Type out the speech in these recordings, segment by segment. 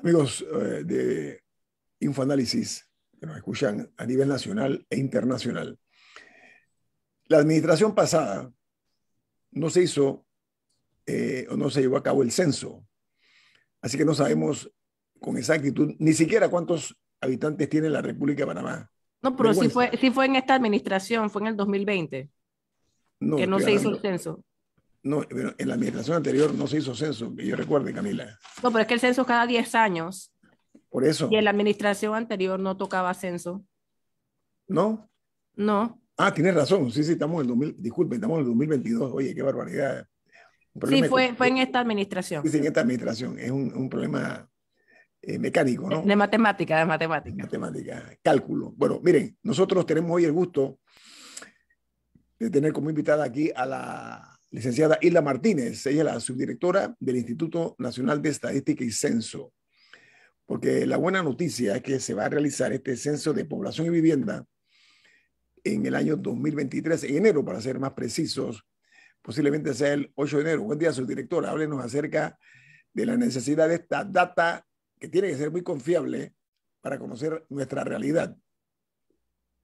Amigos de Infoanálisis, que nos escuchan a nivel nacional e internacional. La administración pasada no se hizo o no se llevó a cabo el censo, así que no sabemos con exactitud ni siquiera cuántos habitantes tiene la República de Panamá. No, pero Vergüenza. sí fue en esta administración, fue en el 2020, No, que no estoy se hizo el hablando. censo. No, pero en la administración anterior no se hizo censo, que yo recuerde, Camila. No, pero es que el censo es cada 10 años Por y en eso, la administración anterior no tocaba censo. ¿no? No. Ah, tienes razón. Sí, estamos en el 2000. Disculpe, estamos en el 2022. Oye, qué barbaridad. Un Sí, problema fue en esta administración. en esta administración. Es un problema mecánico, ¿no? De matemática, de En matemática. matemática, cálculo. Bueno, miren, nosotros tenemos hoy el gusto de tener como invitada aquí a la licenciada Hilda Martínez. Ella es la subdirectora del Instituto Nacional de Estadística y Censo. Porque la buena noticia es que se va a realizar este censo de población y vivienda en el año 2023, en enero, para ser más precisos, posiblemente sea el 8 de enero. Buen día, subdirectora. Háblenos acerca de la necesidad de esta data que tiene que ser muy confiable para conocer nuestra realidad.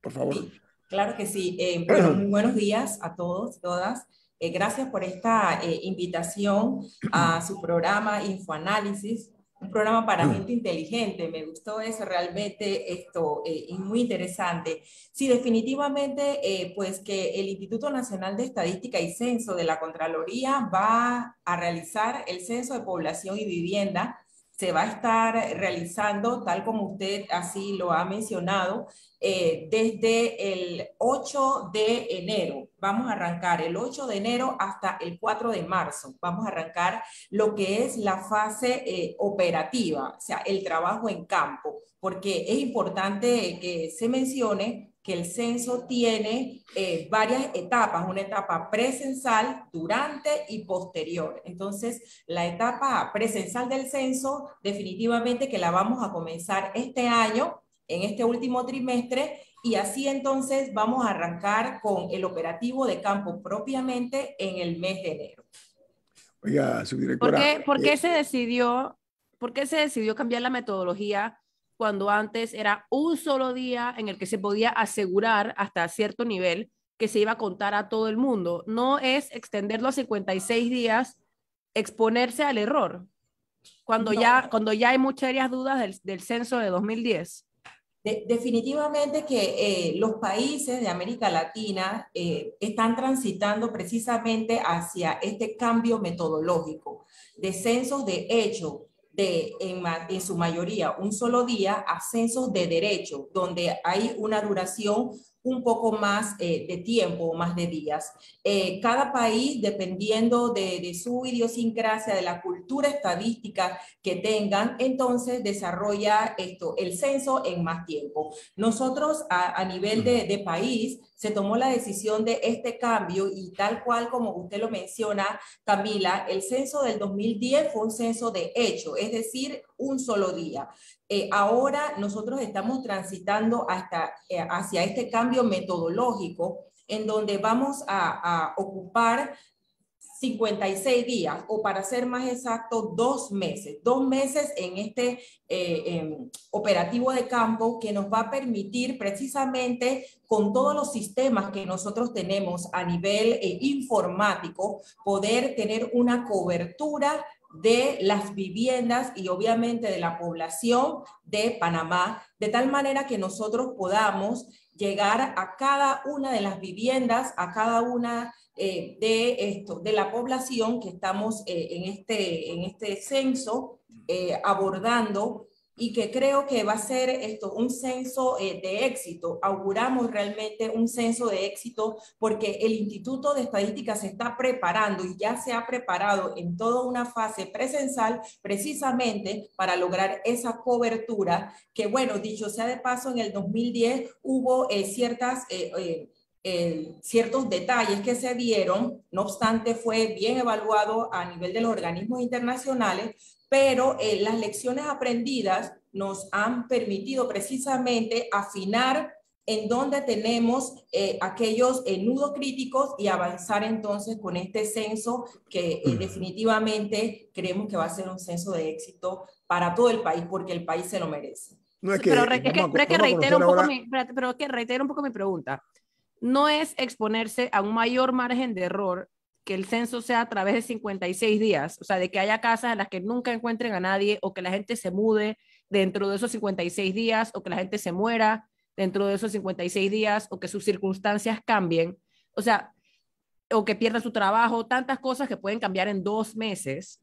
Por favor. Sí, claro que sí. Bueno, muy buenos días a todos, todas. Gracias por esta invitación a su programa Infoanálisis, un programa para gente inteligente. Me gustó eso realmente, esto y muy interesante. Sí, definitivamente, pues que el Instituto Nacional de Estadística y Censo de la Contraloría va a realizar el censo de población y vivienda. Se va a estar realizando, tal como usted así lo ha mencionado, desde el 8 de enero. Vamos a arrancar el 8 de enero hasta el 4 de marzo. Vamos a arrancar lo que es la fase operativa, o sea, el trabajo en campo, porque es importante que se mencione que el censo tiene varias etapas, una etapa presencial, durante y posterior. Entonces, la etapa presencial del censo definitivamente que la vamos a comenzar este año, en este último trimestre, y así entonces vamos a arrancar con el operativo de campo propiamente en el mes de enero. Oiga, subdirectora. ¿Por qué se decidió cambiar la metodología cuando antes era un solo día en el que se podía asegurar hasta cierto nivel que se iba a contar a todo el mundo? No es extenderlo a 56 días, exponerse al error, No. cuando ya hay muchas serias dudas del censo de 2010. Definitivamente que los países de América Latina están transitando precisamente hacia este cambio metodológico de censos de hecho, en su mayoría un solo día, a censos de derecho, donde hay una duración un poco más de tiempo, más de días. Cada país, dependiendo de su idiosincrasia, de la cultura estadística que tengan, entonces desarrolla el censo en más tiempo. Nosotros a nivel de país se tomó la decisión de este cambio y tal cual como usted lo menciona, Camila, el censo del 2010 fue un censo de hecho, es decir, un solo día. Ahora nosotros estamos transitando hacia este cambio metodológico en donde vamos a ocupar 56 días o para ser más exacto 2 meses, 2 meses en este operativo de campo que nos va a permitir precisamente con todos los sistemas que nosotros tenemos a nivel informático poder tener una cobertura de las viviendas y obviamente de la población de Panamá, de tal manera que nosotros podamos llegar a cada una de las viviendas, a cada una de la población que estamos en este censo abordando y que creo que va a ser un censo de éxito. Auguramos realmente un censo de éxito porque el Instituto de Estadística se está preparando y ya se ha preparado en toda una fase presencial precisamente para lograr esa cobertura que, bueno, dicho sea de paso, en el 2010 hubo ciertos detalles que se dieron, no obstante fue bien evaluado a nivel de los organismos internacionales, pero las lecciones aprendidas nos han permitido precisamente afinar en donde tenemos aquellos nudos críticos y avanzar entonces con este censo que definitivamente creemos que va a ser un censo de éxito para todo el país, porque el país se lo merece. No es que, Pero es que reitero un poco ahora... pero es que reitero un poco mi pregunta. No es exponerse a un mayor margen de error que el censo sea a través de 56 días, o sea, de que haya casas en las que nunca encuentren a nadie o que la gente se mude dentro de esos 56 días o que la gente se muera dentro de esos 56 días o que sus circunstancias cambien, o sea, o que pierda su trabajo, tantas cosas que pueden cambiar en 2 meses.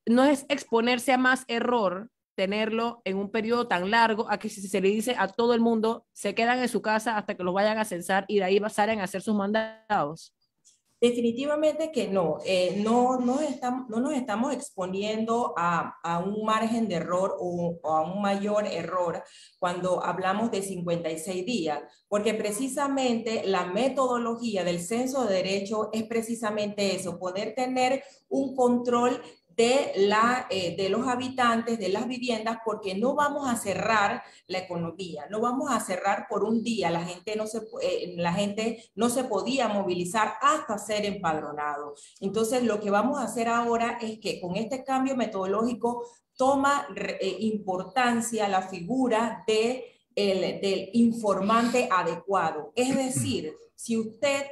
No es exponerse a más error tenerlo en un periodo tan largo a que si se le dice a todo el mundo se quedan en su casa hasta que los vayan a censar y de ahí salen a hacer sus mandados. Definitivamente que no, no nos estamos exponiendo a un margen de error o a un mayor error cuando hablamos de 56 días, porque precisamente la metodología del censo de derecho es precisamente eso, poder tener un control de los habitantes, de las viviendas, porque no vamos a cerrar la economía, no vamos a cerrar por un día, la gente no se podía movilizar hasta ser empadronado. Entonces, lo que vamos a hacer ahora es que con este cambio metodológico toma importancia la figura del informante adecuado. Es decir, si usted,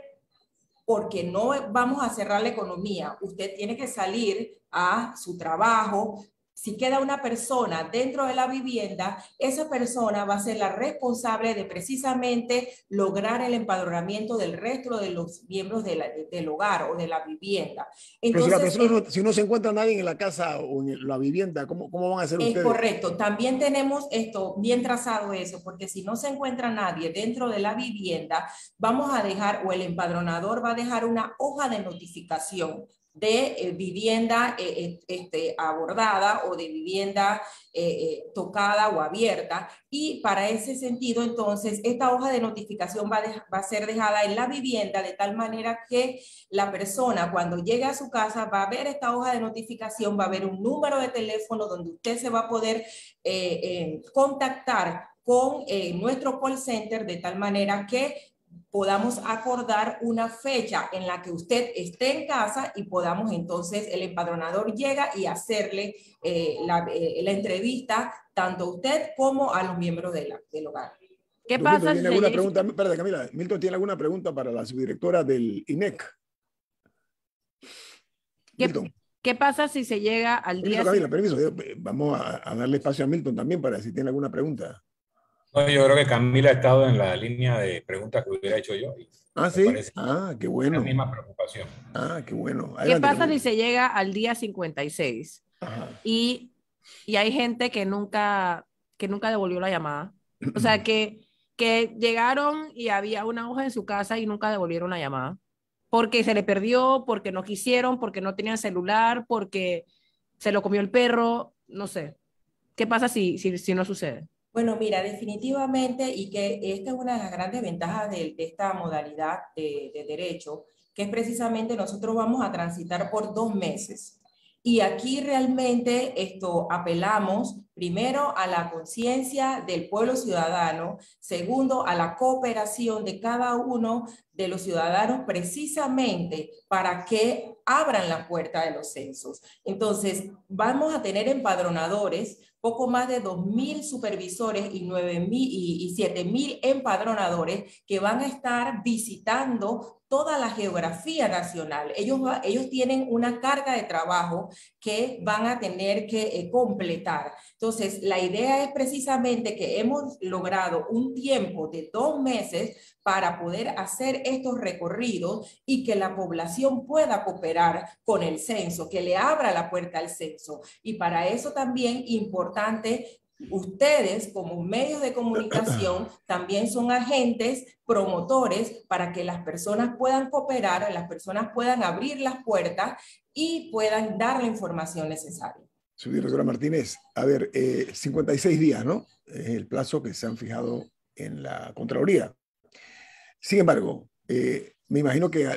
porque no vamos a cerrar la economía, usted tiene que salir a su trabajo. Si queda una persona dentro de la vivienda, esa persona va a ser la responsable de precisamente lograr el empadronamiento del resto de los miembros del hogar o de la vivienda. Entonces, pero si la persona, no, si no se encuentra nadie en la casa o en la vivienda, ¿cómo van a hacer ustedes? Es correcto. También tenemos esto bien trazado eso, porque si no se encuentra nadie dentro de la vivienda, vamos a dejar, o el empadronador va a dejar una hoja de notificación de vivienda abordada o de vivienda tocada o abierta, y para ese sentido entonces esta hoja de notificación va a ser dejada en la vivienda de tal manera que la persona cuando llegue a su casa va a ver esta hoja de notificación, va a ver un número de teléfono donde usted se va a poder contactar con nuestro call center de tal manera que podamos acordar una fecha en la que usted esté en casa y podamos entonces, el empadronador llega y hacerle la entrevista tanto a usted como a los miembros del hogar. ¿Qué Don Milton, pasa ¿tiene si alguna se pregunta? Espérate, Camila. Milton tiene alguna pregunta para la subdirectora del INEC. Milton. ¿Qué pasa si se llega al Permiso, día? Camila, permiso. Vamos a darle espacio a Milton también para si tiene alguna pregunta. No, yo creo que Camila ha estado en la línea de preguntas que hubiera hecho yo. Y Ah, me sí. parece Ah, qué la bueno. misma preocupación. Ah, qué bueno. ¿Qué Adelante, pasa Camila. si se llega al día 56 Ajá. y hay gente que nunca devolvió la llamada? O sea, que llegaron y había una hoja en su casa y nunca devolvieron la llamada. Porque se le perdió, porque no quisieron, porque no tenían celular, porque se lo comió el perro, no sé. ¿Qué pasa si no sucede? Bueno, mira, definitivamente, y que esta es una de las grandes ventajas de esta modalidad de derecho, que es precisamente nosotros vamos a transitar por 2 meses. Y aquí realmente apelamos primero a la conciencia del pueblo ciudadano, segundo a la cooperación de cada uno de los ciudadanos precisamente para que abran la puerta de los censos. Entonces, vamos a tener empadronadores, poco más de 2.000 supervisores y 9.000 y 7.000 empadronadores que van a estar visitando toda la geografía nacional. Ellos tienen una carga de trabajo que van a tener que completar. Entonces, la idea es precisamente que hemos logrado un tiempo de 2 meses para poder hacer estos recorridos y que la población pueda cooperar con el censo, que le abra la puerta al censo. Y para eso también importante, ustedes como medios de comunicación también son agentes promotores para que las personas puedan cooperar, las personas puedan abrir las puertas y puedan dar la información necesaria. Subdirectora Martínez, a ver, 56 días, ¿no? Es el plazo que se han fijado en la Contraloría. Sin embargo, me imagino que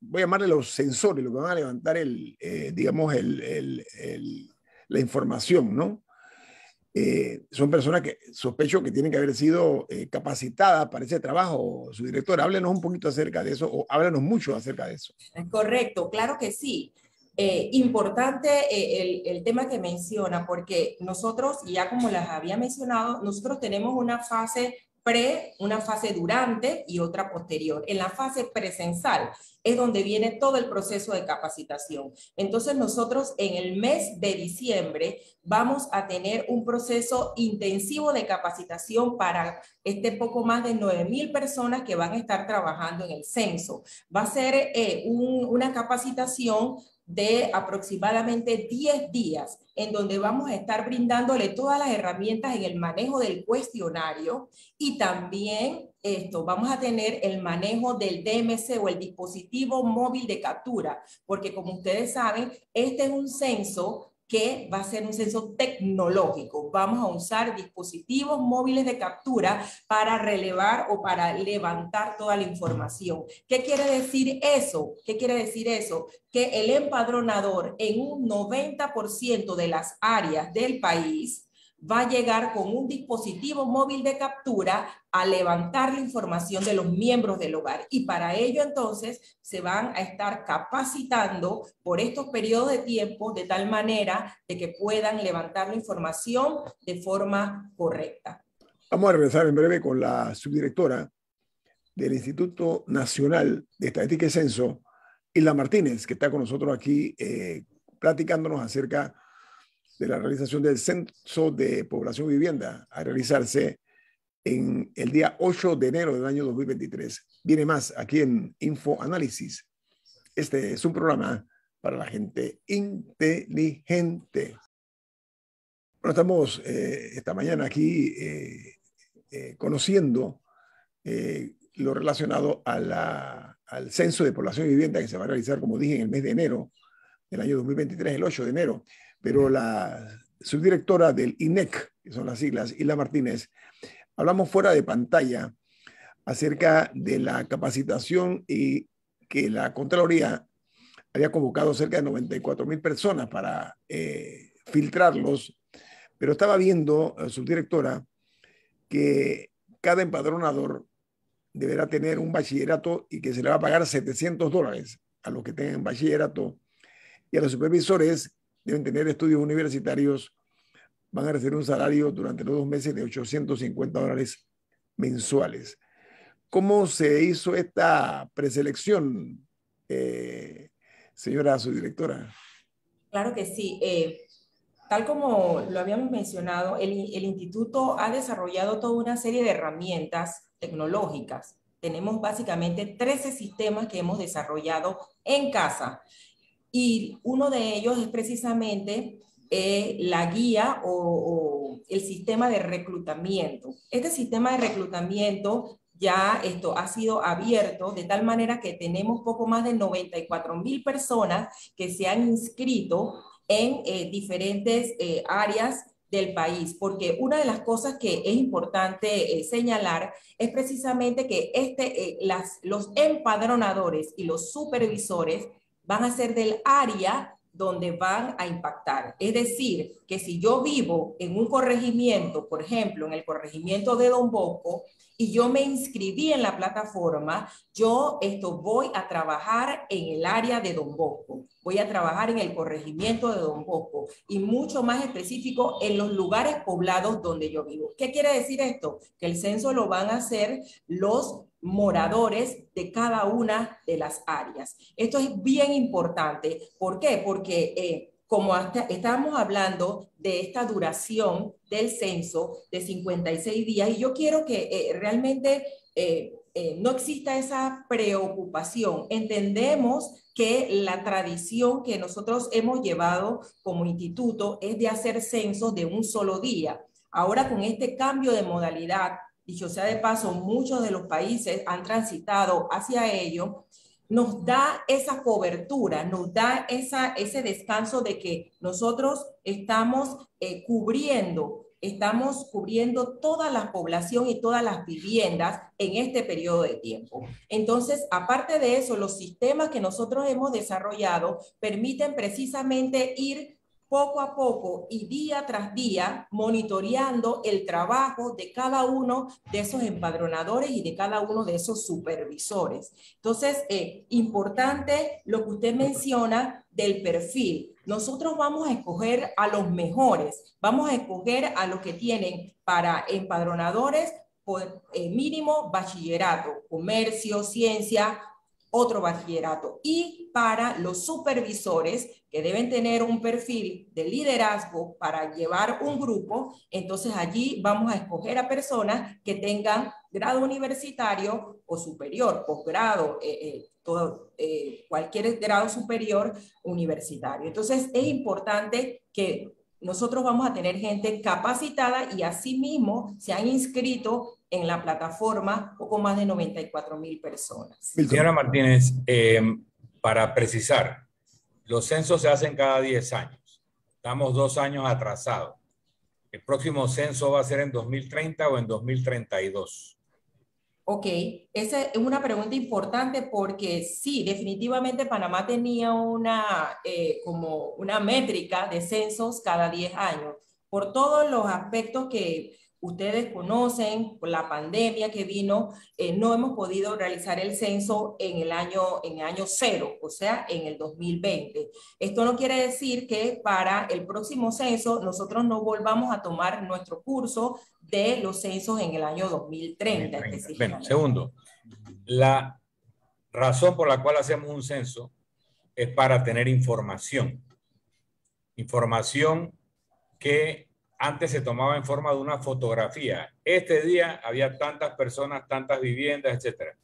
voy a llamarle los sensores, lo que van a levantar digamos, la información, ¿no? son personas que sospecho que tienen que haber sido capacitadas para ese trabajo. Su director, háblenos un poquito acerca de eso, o háblenos mucho acerca de eso. Correcto, claro que sí. Importante el tema que menciona, porque nosotros, ya como les había mencionado, nosotros tenemos una fase pre, una fase durante y otra posterior. En la fase presencial es donde viene todo el proceso de capacitación. Entonces nosotros en el mes de diciembre vamos a tener un proceso intensivo de capacitación para poco más de 9,000 personas que van a estar trabajando en el censo. Va a ser una capacitación de aproximadamente 10 días, en donde vamos a estar brindándole todas las herramientas en el manejo del cuestionario y también vamos a tener el manejo del DMC o el dispositivo móvil de captura, porque como ustedes saben, este es un censo que va a ser un censo tecnológico. Vamos a usar dispositivos móviles de captura para relevar o para levantar toda la información. ¿Qué quiere decir eso? ¿Qué quiere decir eso? Que el empadronador en un 90% de las áreas del país va a llegar con un dispositivo móvil de captura a levantar la información de los miembros del hogar. Y para ello, entonces, se van a estar capacitando por estos periodos de tiempo de tal manera de que puedan levantar la información de forma correcta. Vamos a regresar en breve con la subdirectora del Instituto Nacional de Estadística y Censo, Hilda Martínez, que está con nosotros aquí platicándonos acerca de la realización del Censo de Población y Vivienda a realizarse en el día 8 de enero del año 2023. Viene más aquí en Info Análisis. Este es un programa para la gente inteligente. Bueno, estamos esta mañana aquí conociendo lo relacionado al Censo de Población y Vivienda que se va a realizar, como dije, en el mes de enero del año 2023, el 8 de enero. Pero la subdirectora del INEC, que son las siglas, Hilda Martínez, hablamos fuera de pantalla acerca de la capacitación y que la Contraloría había convocado cerca de 94,000 personas para filtrarlos, pero estaba viendo, subdirectora, que cada empadronador deberá tener un bachillerato y que se le va a pagar $700 a los que tengan bachillerato, y a los supervisores deben tener estudios universitarios, van a recibir un salario durante los 2 meses de $850 mensuales. ¿Cómo se hizo esta preselección, señora subdirectora? Claro que sí. Tal como lo habíamos mencionado, el instituto ha desarrollado toda una serie de herramientas tecnológicas. Tenemos básicamente 13 sistemas que hemos desarrollado en casa. Y uno de ellos es precisamente la guía o el sistema de reclutamiento. Este sistema de reclutamiento ya ha sido abierto de tal manera que tenemos poco más de 94,000 personas que se han inscrito en diferentes áreas del país, porque una de las cosas que es importante señalar es precisamente que los empadronadores y los supervisores van a ser del área donde van a impactar. Es decir, que si yo vivo en un corregimiento, por ejemplo, en el corregimiento de Don Bosco, y yo me inscribí en la plataforma, yo voy a trabajar en el área de Don Bosco, voy a trabajar en el corregimiento de Don Bosco y mucho más específico en los lugares poblados donde yo vivo. ¿Qué quiere decir esto? Que el censo lo van a hacer los moradores de cada una de las áreas. Esto es bien importante. ¿Por qué? Porque como estábamos hablando de esta duración del censo de 56 días, y yo quiero que realmente no exista esa preocupación. Entendemos que la tradición que nosotros hemos llevado como instituto es de hacer censos de un solo día. Ahora con este cambio de modalidad, dicho sea de paso, muchos de los países han transitado hacia ello, nos da esa cobertura, nos da ese descanso de que nosotros estamos cubriendo toda la población y todas las viviendas en este periodo de tiempo. Entonces, aparte de eso, los sistemas que nosotros hemos desarrollado permiten precisamente ir poco a poco y día tras día monitoreando el trabajo de cada uno de esos empadronadores y de cada uno de esos supervisores. Entonces, importante lo que usted menciona del perfil. Nosotros vamos a escoger a los mejores, vamos a escoger a los que tienen para empadronadores por mínimo bachillerato, comercio, ciencia, otro bachillerato. Y para los supervisores que deben tener un perfil de liderazgo para llevar un grupo, entonces allí vamos a escoger a personas que tengan grado universitario o superior, posgrado, cualquier grado superior universitario. Entonces es importante que nosotros vamos a tener gente capacitada y asimismo se han inscrito en la plataforma poco más de 94,000 personas. Señora Martínez, para precisar, los censos se hacen cada 10 años. Estamos 2 años atrasados. ¿El próximo censo va a ser en 2030 o en 2032? Ok, esa es una pregunta importante porque sí, definitivamente Panamá tenía como una métrica de censos cada 10 años. Por todos los aspectos que ustedes conocen, por la pandemia que vino, no hemos podido realizar el censo en el año cero, o sea, en el 2020. Esto no quiere decir que para el próximo censo nosotros no volvamos a tomar nuestro curso de los censos en el año 2030. Bueno, segundo, la razón por la cual hacemos un censo es para tener información. Información que antes se tomaba en forma de una fotografía. Este día había tantas personas, tantas viviendas, etc.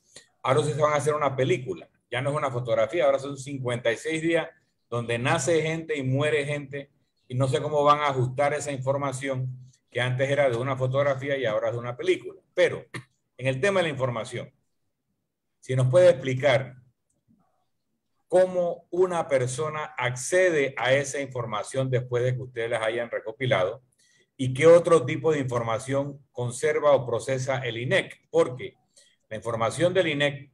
Ahora se van a hacer una película. Ya no es una fotografía, ahora son 56 días donde nace gente y muere gente y no sé cómo van a ajustar esa información que antes era de una fotografía y ahora es de una película. Pero en el tema de la información, si nos puede explicar cómo una persona accede a esa información después de que ustedes las hayan recopilado y qué otro tipo de información conserva o procesa el INEC, porque la información del INEC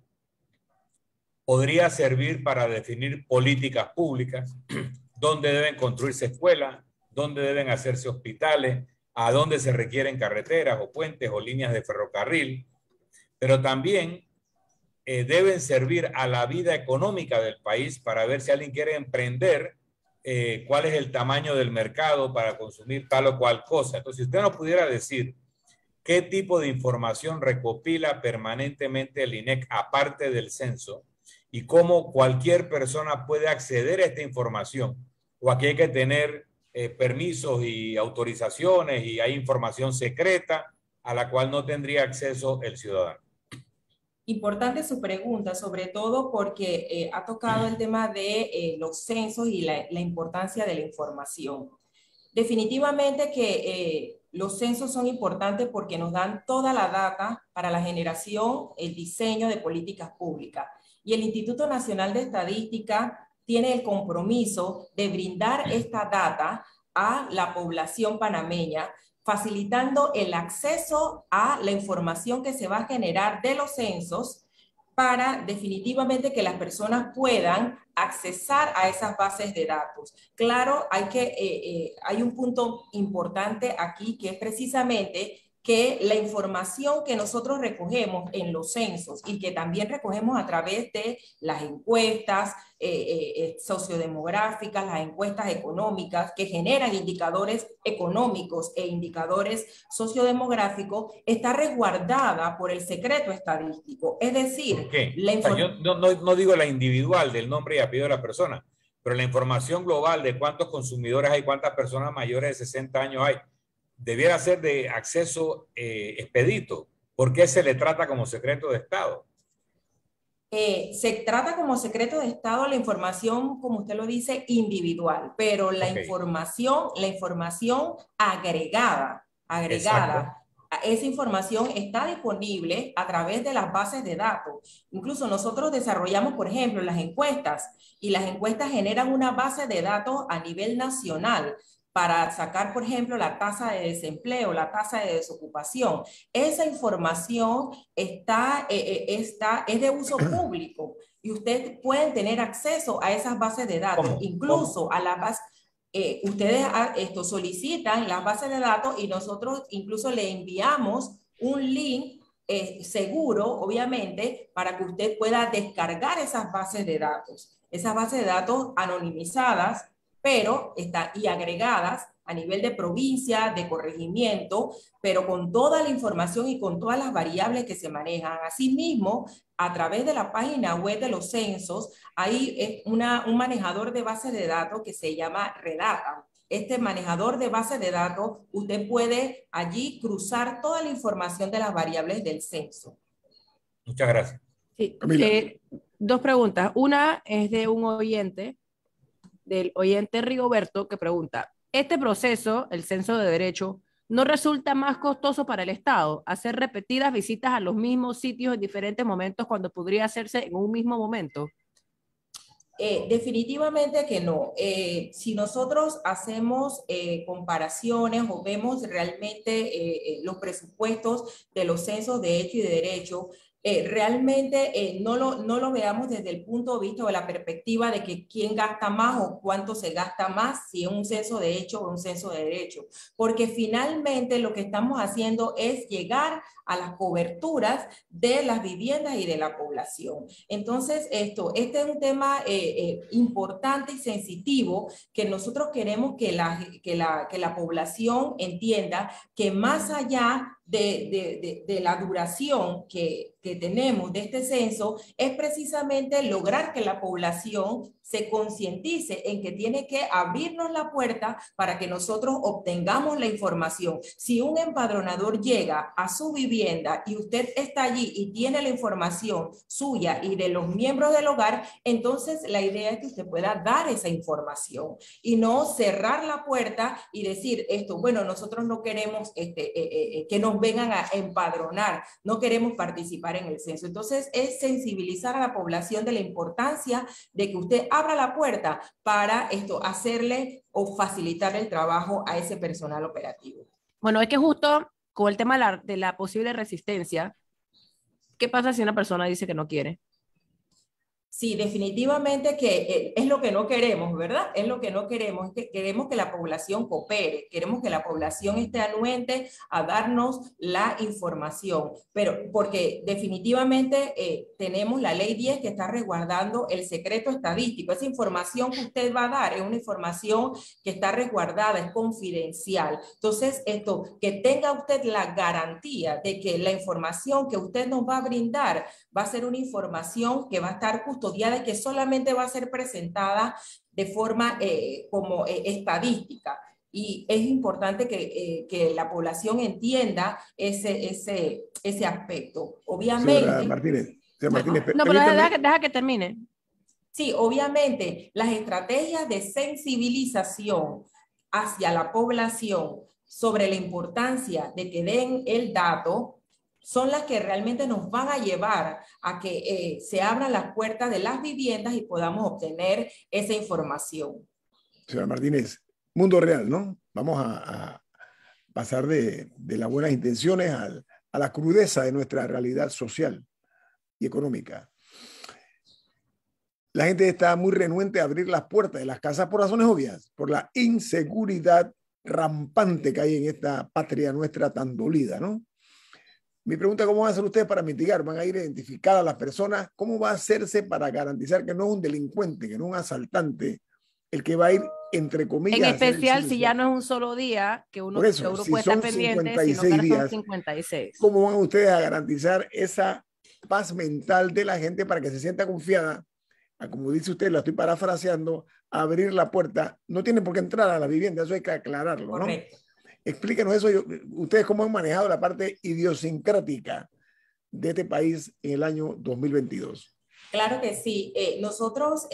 podría servir para definir políticas públicas, dónde deben construirse escuelas, dónde deben hacerse hospitales, a dónde se requieren carreteras o puentes o líneas de ferrocarril, pero también deben servir a la vida económica del país para ver si alguien quiere emprender, cuál es el tamaño del mercado para consumir tal o cual cosa. Entonces, si usted nos pudiera decir qué tipo de información recopila permanentemente el INEC aparte del censo y cómo cualquier persona puede acceder a esta información, o aquí hay que tener permisos y autorizaciones y hay información secreta a la cual no tendría acceso el ciudadano. Importante su pregunta, sobre todo porque ha tocado el tema de los censos y la importancia de la información. Definitivamente que los censos son importantes porque nos dan toda la data para la generación, el diseño de políticas públicas. Y el Instituto Nacional de Estadística tiene el compromiso de brindar esta data a la población panameña, facilitando el acceso a la información que se va a generar de los censos para definitivamente que las personas puedan accesar a esas bases de datos. Claro, hay un punto importante aquí que es precisamente que la información que nosotros recogemos en los censos y que también recogemos a través de las encuestas sociodemográficas, las encuestas económicas que generan indicadores económicos e indicadores sociodemográficos, está resguardada por el secreto estadístico. Es decir, yo no digo la individual del nombre y apellido de la persona, pero la información global de cuántos consumidores hay, cuántas personas mayores de 60 años hay, debiera ser de acceso expedito. ¿Por qué se le trata como secreto de Estado? Se trata como secreto de Estado la información, como usted lo dice, individual, pero la información agregada, esa información está disponible a través de las bases de datos. Incluso nosotros desarrollamos, por ejemplo, las encuestas, y las encuestas generan una base de datos a nivel nacional para sacar, por ejemplo, la tasa de desempleo, la tasa de desocupación. Esa información es de uso público y ustedes pueden tener acceso a esas bases de datos, incluso a la base. ustedes solicitan las bases de datos y nosotros incluso le enviamos un link seguro, obviamente, para que usted pueda descargar esas bases de datos anonimizadas, pero y agregadas a nivel de provincia, de corregimiento, pero con toda la información y con todas las variables que se manejan. Asimismo, a través de la página web de los censos, hay un manejador de bases de datos que se llama Redata. Este manejador de bases de datos, usted puede allí cruzar toda la información de las variables del censo. Muchas gracias. Sí, dos preguntas. Una es de un oyente, del oyente Rigoberto, que pregunta, ¿este proceso, el censo de derecho, no resulta más costoso para el Estado hacer repetidas visitas a los mismos sitios en diferentes momentos cuando podría hacerse en un mismo momento? Definitivamente que no. Si nosotros hacemos comparaciones o vemos realmente los presupuestos de los censos de hecho y de derecho, realmente no lo veamos desde el punto de vista o la perspectiva de que quién gasta más o cuánto se gasta más, si es un censo de hecho o un censo de derecho, porque finalmente lo que estamos haciendo es llegar a las coberturas de las viviendas y de la población. Entonces, este es un tema importante y sensitivo que nosotros queremos que la población entienda que más allá de la duración que tenemos de este censo, es precisamente lograr que la población se concientice en que tiene que abrirnos la puerta para que nosotros obtengamos la información. Si un empadronador llega a su vivienda y usted está allí y tiene la información suya y de los miembros del hogar, entonces la idea es que usted pueda dar esa información y no cerrar la puerta y decir bueno, nosotros no queremos que nos vengan a empadronar, no queremos participar en el censo. Entonces es sensibilizar a la población de la importancia de que usted abra la puerta para hacerle o facilitar el trabajo a ese personal operativo. Bueno, es que justo con el tema de la posible resistencia, ¿qué pasa si una persona dice que no quiere? Sí, definitivamente que es lo que no queremos, ¿verdad? Es lo que no queremos, es que queremos que la población coopere, queremos que la población esté anuente a darnos la información, pero porque definitivamente tenemos la ley 10 que está resguardando el secreto estadístico. Esa información que usted va a dar es una información que está resguardada, es confidencial. Entonces, que tenga usted la garantía de que la información que usted nos va a brindar va a ser una información que va a estar custodiada y que solamente va a ser presentada de forma como estadística. Y es importante que la población entienda ese aspecto. Obviamente. Señora Martínez, no, pero deja que termine. Sí, obviamente, las estrategias de sensibilización hacia la población sobre la importancia de que den el dato son las que realmente nos van a llevar a que se abran las puertas de las viviendas y podamos obtener esa información. Señora Martínez, mundo real, ¿no? Vamos a pasar de las buenas intenciones a la crudeza de nuestra realidad social y económica. La gente está muy renuente a abrir las puertas de las casas por razones obvias, por la inseguridad rampante que hay en esta patria nuestra tan dolida, ¿no? Mi pregunta, ¿cómo van a hacer ustedes para mitigar? ¿Van a ir a identificar a las personas? ¿Cómo va a hacerse para garantizar que no es un delincuente, que no es un asaltante, el que va a ir, entre comillas? En especial si ya no es un solo día que uno, eso, que uno si puede estar pendiente, sino que días, son 56. ¿Cómo van ustedes a garantizar esa paz mental de la gente para que se sienta confiada? Como dice usted, la estoy parafraseando, a abrir la puerta. No tienen por qué entrar a la vivienda, eso hay que aclararlo, ¿no? Correcto. Explíquenos eso. Ustedes cómo han manejado la parte idiosincrática de este país en el año 2022. Claro que sí. Nosotros,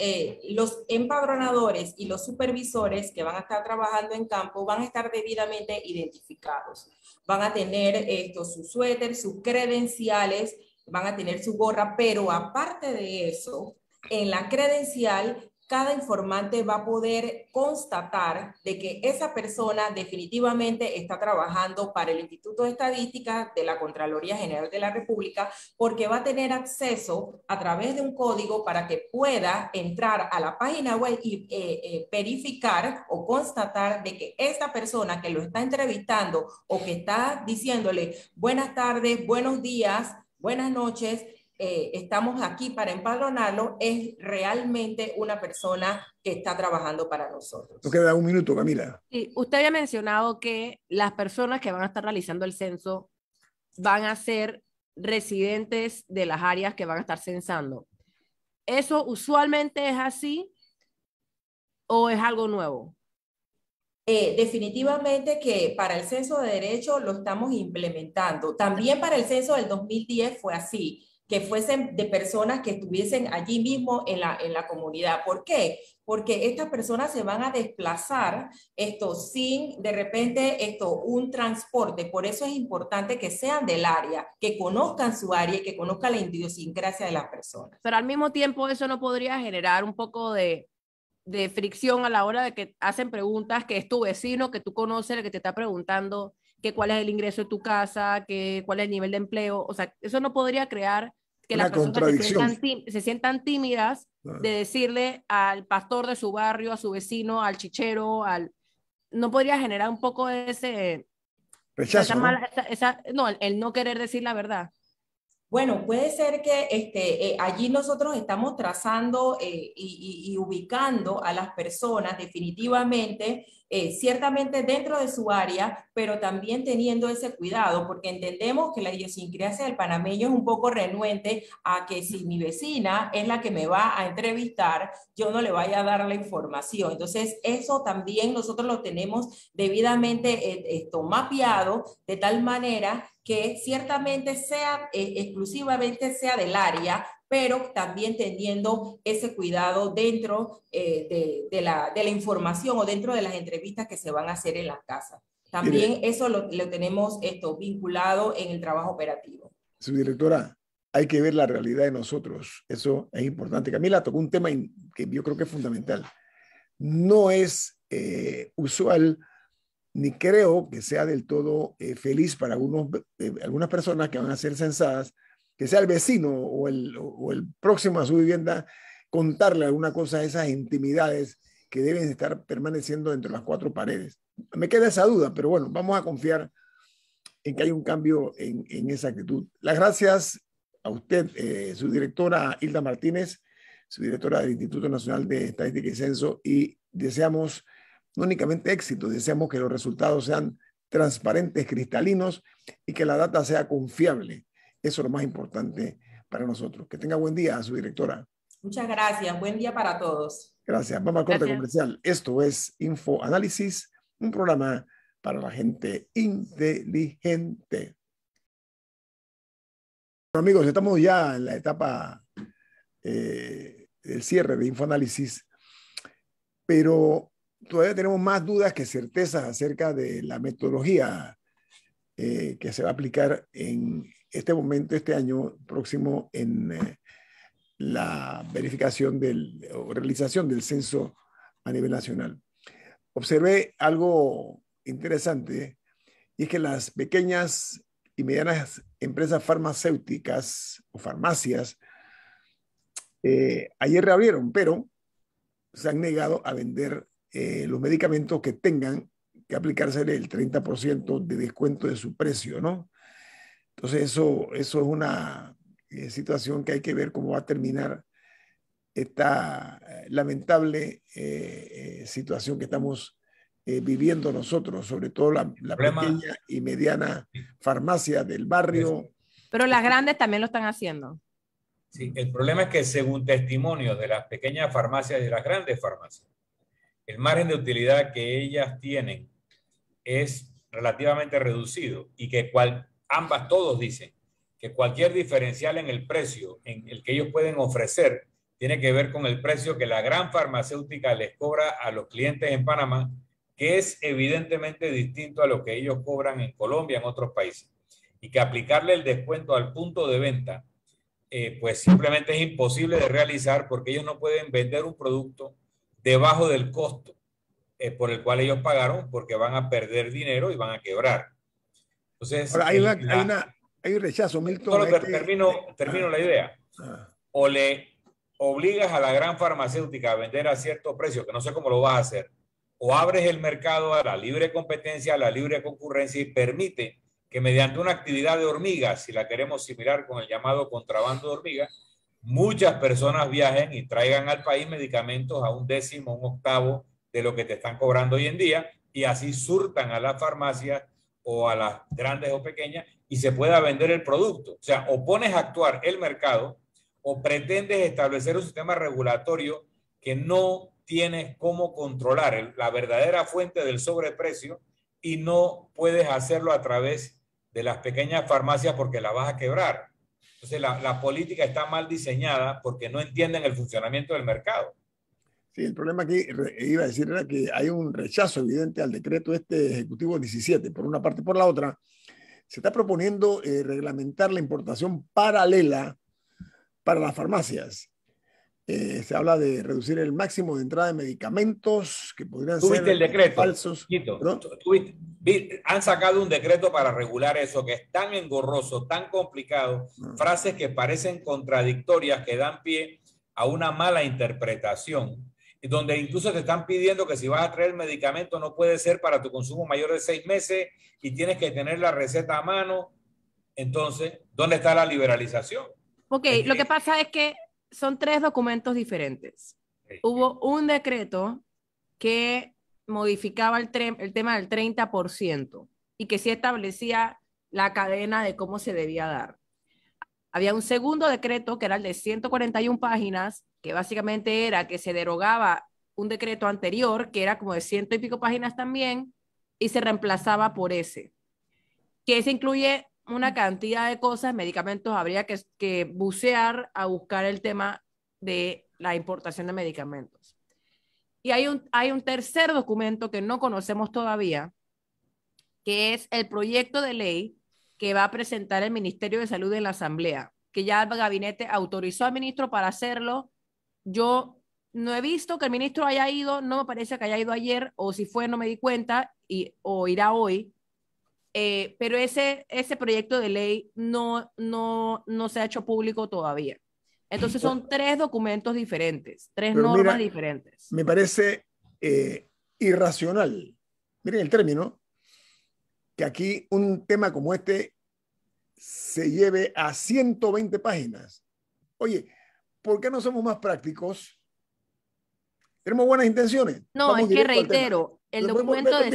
los empadronadores y los supervisores que van a estar trabajando en campo van a estar debidamente identificados. Van a tener su suéter, sus credenciales, van a tener su gorra, pero aparte de eso, en la credencial cada informante va a poder constatar de que esa persona definitivamente está trabajando para el Instituto de Estadística de la Contraloría General de la República, porque va a tener acceso a través de un código para que pueda entrar a la página web y verificar o constatar de que esta persona que lo está entrevistando o que está diciéndole buenas tardes, buenos días, buenas noches, estamos aquí para empadronarlo, es realmente una persona que está trabajando para nosotros. Nos queda un minuto, Camila. Sí, usted había mencionado que las personas que van a estar realizando el censo van a ser residentes de las áreas que van a estar censando. ¿Eso usualmente es así o es algo nuevo? Definitivamente que para el censo de derecho lo estamos implementando. También para el censo del 2010 fue así, que fuesen de personas que estuviesen allí mismo en la comunidad. ¿Por qué? Porque estas personas se van a desplazar sin de repente un transporte. Por eso es importante que sean del área, que conozcan su área y que conozcan la idiosincrasia de las personas. Pero al mismo tiempo eso no podría generar un poco de fricción a la hora de que hacen preguntas, que es tu vecino, que tú conoces, el que te está preguntando que cuál es el ingreso de tu casa, que cuál es el nivel de empleo. O sea, eso no podría crear que una las personas contradicción. se sientan tímidas de decirle al pastor de su barrio, a su vecino, al chichero, no podría generar un poco ese rechazo, ¿no? El no querer decir la verdad. Bueno, puede ser que allí nosotros estamos trazando y ubicando a las personas definitivamente, ciertamente dentro de su área, pero también teniendo ese cuidado, porque entendemos que la idiosincrasia del panameño es un poco renuente a que si mi vecina es la que me va a entrevistar, yo no le vaya a dar la información. Entonces, eso también nosotros lo tenemos debidamente mapeado de tal manera que ciertamente exclusivamente sea del área, pero también teniendo ese cuidado dentro de la información o dentro de las entrevistas que se van a hacer en las casas. También eso lo tenemos vinculado en el trabajo operativo. Subdirectora, hay que ver la realidad de nosotros. Eso es importante. Camila tocó un tema que yo creo que es fundamental. No es usual ni creo que sea del todo feliz para algunas personas que van a ser censadas, que sea el vecino o el próximo a su vivienda, contarle alguna cosa de esas intimidades que deben estar permaneciendo dentro de las cuatro paredes. Me queda esa duda, pero bueno, vamos a confiar en que hay un cambio en esa actitud. Las gracias a usted, su directora Hilda Martínez, su directora del Instituto Nacional de Estadística y Censo, y deseamos no únicamente éxito, deseamos que los resultados sean transparentes, cristalinos y que la data sea confiable. Eso es lo más importante para nosotros. Que tenga buen día, su directora. Muchas gracias. Buen día para todos. Gracias. Vamos a corte comercial. Esto es Info Análisis, un programa para la gente inteligente. Bueno, amigos, estamos ya en la etapa del cierre de Info Análisis, pero todavía tenemos más dudas que certezas acerca de la metodología que se va a aplicar en este momento, este año próximo, en la verificación o realización del censo a nivel nacional. Observé algo interesante, y es que las pequeñas y medianas empresas farmacéuticas o farmacias ayer reabrieron, pero se han negado a vender los medicamentos que tengan que aplicársele el 30% de descuento de su precio, ¿no? Entonces eso es una situación que hay que ver cómo va a terminar esta lamentable situación que estamos viviendo nosotros, sobre todo la pequeña y mediana farmacia del barrio. Pero las grandes también lo están haciendo. Sí, el problema es que según testimonios de las pequeñas farmacias y de las grandes farmacias, el margen de utilidad que ellas tienen es relativamente reducido y que todos dicen que cualquier diferencial en el precio en el que ellos pueden ofrecer tiene que ver con el precio que la gran farmacéutica les cobra a los clientes en Panamá, que es evidentemente distinto a lo que ellos cobran en Colombia, en otros países, y que aplicarle el descuento al punto de venta pues simplemente es imposible de realizar porque ellos no pueden vender un producto debajo del costo por el cual ellos pagaron porque van a perder dinero y van a quebrar. Entonces, Ahora, hay un rechazo, Milton. solo termino la idea. O le obligas a la gran farmacéutica a vender a cierto precio, que no sé cómo lo vas a hacer, o abres el mercado a la libre competencia, a la libre concurrencia y permite que mediante una actividad de hormigas, si la queremos similar con el llamado contrabando de hormigas, muchas personas viajen y traigan al país medicamentos a un décimo, un octavo de lo que te están cobrando hoy en día y así surtan a las farmacias o a las grandes o pequeñas y se pueda vender el producto. O sea, o pones a actuar el mercado o pretendes establecer un sistema regulatorio que no tienes cómo controlar la verdadera fuente del sobreprecio y no puedes hacerlo a través de las pequeñas farmacias porque la vas a quebrar. Entonces la política está mal diseñada porque no entienden el funcionamiento del mercado. Sí, el problema aquí, iba a decir, era que hay un rechazo evidente al decreto ejecutivo 17, por una parte. Por la otra, se está proponiendo reglamentar la importación paralela para las farmacias. Se habla de reducir el máximo de entrada de medicamentos que podrían ser el decreto, falsos. Han sacado un decreto para regular eso que es tan engorroso, tan complicado, frases que parecen contradictorias, que dan pie a una mala interpretación, donde incluso te están pidiendo que si vas a traer el medicamento no puede ser para tu consumo mayor de 6 meses y tienes que tener la receta a mano. Entonces, ¿dónde está la liberalización? Ok, lo que pasa es que son 3 documentos diferentes. Hubo un decreto que modificaba el tema del 30% y que sí establecía la cadena de cómo se debía dar. Había un segundo decreto que era el de 141 páginas, que básicamente era que se derogaba un decreto anterior, que era como de 100 y pico páginas también, y se reemplazaba por ese. Que ese incluye una cantidad de cosas, medicamentos, habría que bucear a buscar el tema de la importación de medicamentos. Y hay un tercer documento que no conocemos todavía, que es el proyecto de ley que va a presentar el Ministerio de Salud en la Asamblea, que ya el gabinete autorizó al ministro para hacerlo. Yo no he visto que el ministro haya ido, no me parece que haya ido ayer, o si fue no me di cuenta, o irá hoy. Pero ese proyecto de ley no se ha hecho público todavía. Entonces son 3 documentos diferentes, 3 normas diferentes. Me parece irracional. Miren el término, que aquí un tema como este se lleve a 120 páginas. Oye, ¿por qué no somos más prácticos? Tenemos buenas intenciones. No, es que reitero, el documento es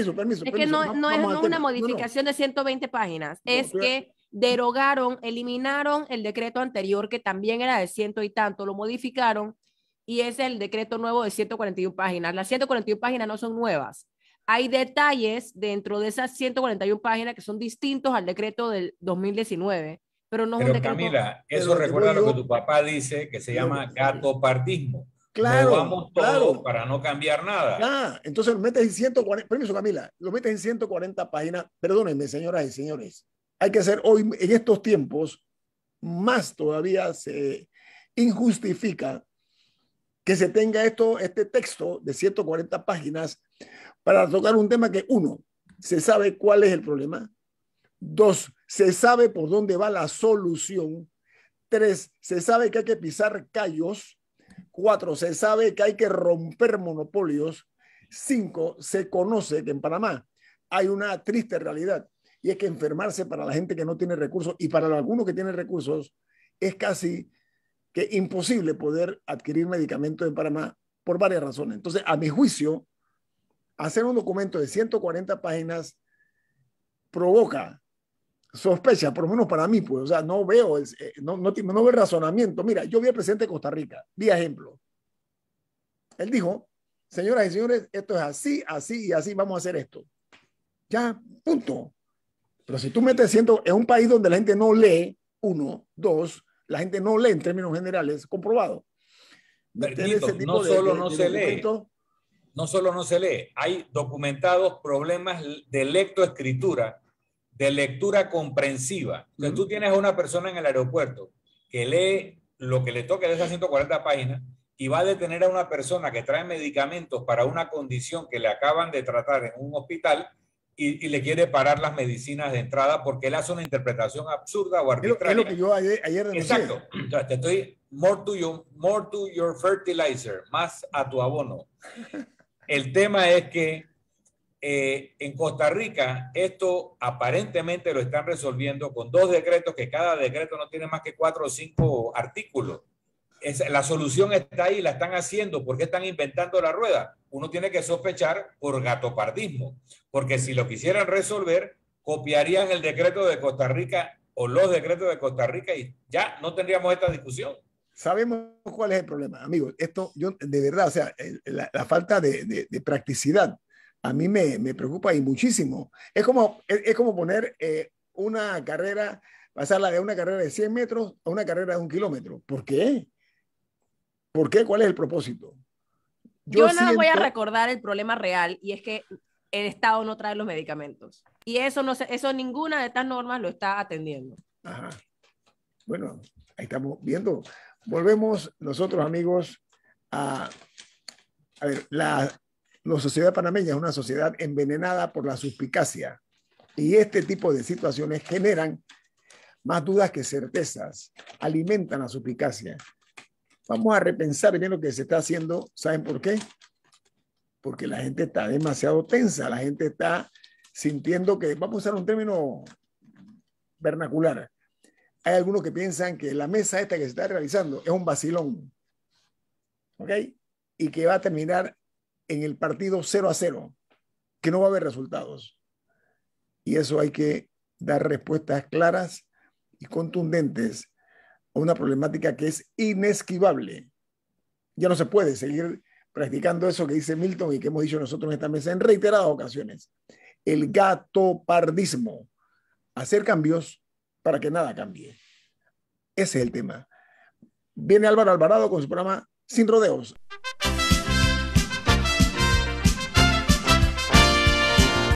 que no es una modificación de 120 páginas, es que derogaron, eliminaron el decreto anterior que también era de 100 y tanto, lo modificaron y es el decreto nuevo de 141 páginas. Las 141 páginas no son nuevas. Hay detalles dentro de esas 141 páginas que son distintos al decreto del 2019, pero no es un decreto. Camila, eso recuerda lo que tu papá dice que se llama gatopardismo. Claro, movamos todo para no cambiar nada. Ah, entonces lo metes en 140, permiso Camila, lo metes en 140 páginas. Perdónenme, señoras y señores. Hay que hacer hoy, en estos tiempos, más todavía se injustifica que se tenga este texto de 140 páginas para tocar un tema que, 1, se sabe cuál es el problema. 2, se sabe por dónde va la solución. 3, se sabe que hay que pisar callos. 4, se sabe que hay que romper monopolios. 5, se conoce que en Panamá hay una triste realidad y es que enfermarse para la gente que no tiene recursos y para algunos que tienen recursos es casi que imposible poder adquirir medicamentos en Panamá por varias razones. Entonces, a mi juicio, hacer un documento de 140 páginas provoca sospecha, por lo menos para mí, pues, o sea, no veo el razonamiento. Mira, yo vi al presidente de Costa Rica, vi ejemplo. Él dijo, señoras y señores, esto es así, así y así, vamos a hacer esto. Ya, punto. Pero si tú metes en un país donde la gente no lee, 1, 2, la gente no lee en términos generales, comprobado. No solo no se lee, hay documentados problemas de lectoescritura, de lectura comprensiva. Entonces, tú tienes a una persona en el aeropuerto que lee lo que le toque de esas 140 páginas y va a detener a una persona que trae medicamentos para una condición que le acaban de tratar en un hospital y le quiere parar las medicinas de entrada porque él hace una interpretación absurda o arbitraria. Es lo que yo ayer denuncié. Exacto. Te estoy more to your fertilizer, más a tu abono. El tema es que en Costa Rica esto aparentemente lo están resolviendo con 2 decretos, que cada decreto no tiene más que 4 o 5 artículos. La solución está ahí, la están haciendo. ¿Por qué están inventando la rueda? Uno tiene que sospechar por gatopardismo, porque si lo quisieran resolver, copiarían el decreto de Costa Rica o los decretos de Costa Rica y ya no tendríamos esta discusión. Sabemos cuál es el problema, amigos. Esto, yo de verdad, o sea, la falta de practicidad a mí me preocupa y muchísimo. Es como poner una carrera, pasarla de una carrera de 100 metros a una carrera de 1 kilómetro. ¿Por qué? ¿Por qué? ¿Cuál es el propósito? Yo nada voy a recordar el problema real, y es que el Estado no trae los medicamentos. Y eso ninguna de estas normas lo está atendiendo. Ajá. Bueno, ahí estamos viendo. Volvemos nosotros, amigos, a ver, la sociedad panameña es una sociedad envenenada por la suspicacia. Y este tipo de situaciones generan más dudas que certezas, alimentan la suspicacia. Vamos a repensar bien lo que se está haciendo. ¿Saben por qué? Porque la gente está demasiado tensa, la gente está sintiendo que, vamos a usar un término vernacular, hay algunos que piensan que la mesa esta que se está realizando es un vacilón, ¿ok? Y que va a terminar en el partido 0-0, que no va a haber resultados. Y eso hay que dar respuestas claras y contundentes a una problemática que es inesquivable. Ya no se puede seguir practicando eso que dice Milton y que hemos dicho nosotros en esta mesa en reiteradas ocasiones. El gatopardismo. Hacer cambios para que nada cambie. Ese es el tema. Viene Álvaro Alvarado con su programa Sin Rodeos.